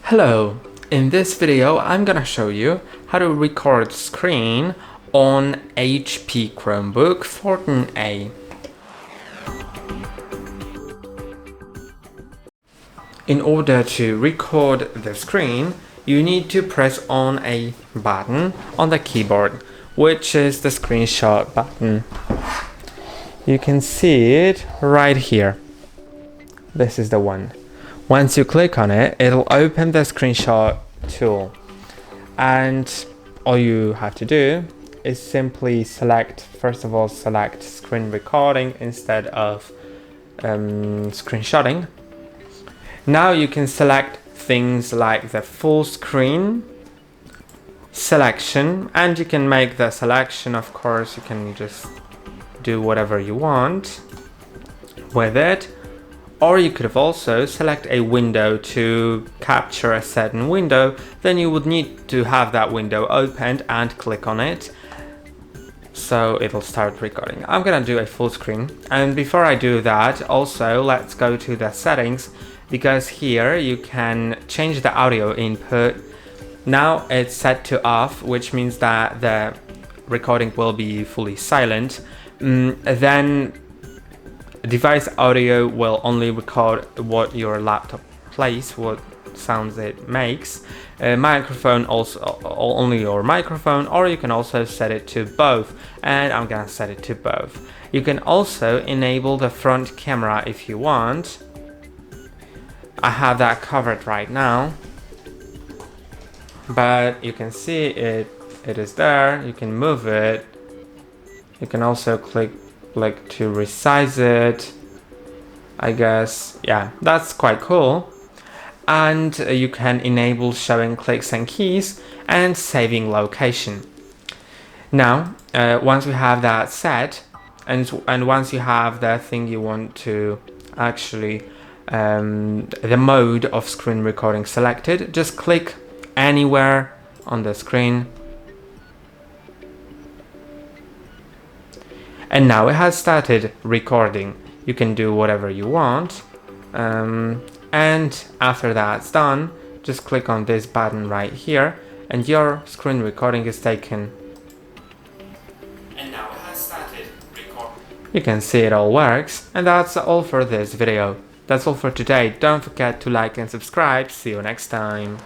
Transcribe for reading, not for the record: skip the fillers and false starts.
Hello, in this video I'm gonna show you how to record screen on HP Chromebook 14A. In order to record the screen, you need to press on a button on the keyboard, which is the screenshot button. You can see it right here. This is the one. Once you click on it, it'll open the screenshot tool. And all you have to do is simply first of all, select screen recording instead of screenshotting. Now you can select things like the full screen selection, and you can make the selection, of course, you can just do whatever you want with it. Or you could have also select a window to capture a certain window, then you would need to have that window opened and click on it, so it'll start recording. I'm gonna do a full screen, and before I do that, also let's go to the settings, because here you can change the audio input. Now it's set to off, which means that the recording will be fully silent. Then device audio will only record what your laptop plays, what sounds it makes. Microphone also only your microphone, or you can also set it to both, and I'm gonna set it to both. You can also enable the front camera if you want. I have that covered right now, but you can see it is there. You can move it. You can also click to resize it, I guess. Yeah, that's quite cool. And you can enable showing clicks and keys and saving location. Now, once we have that set, and once you have the thing you want to actually, the mode of screen recording selected, just click anywhere on the screen. And now it has started recording. You can do whatever you want. And after that's done, just click on this button right here and your screen recording is taken. And now it has started recording. You can see it all works. And that's all for this video. That's all for today. Don't forget to like and subscribe. See you next time.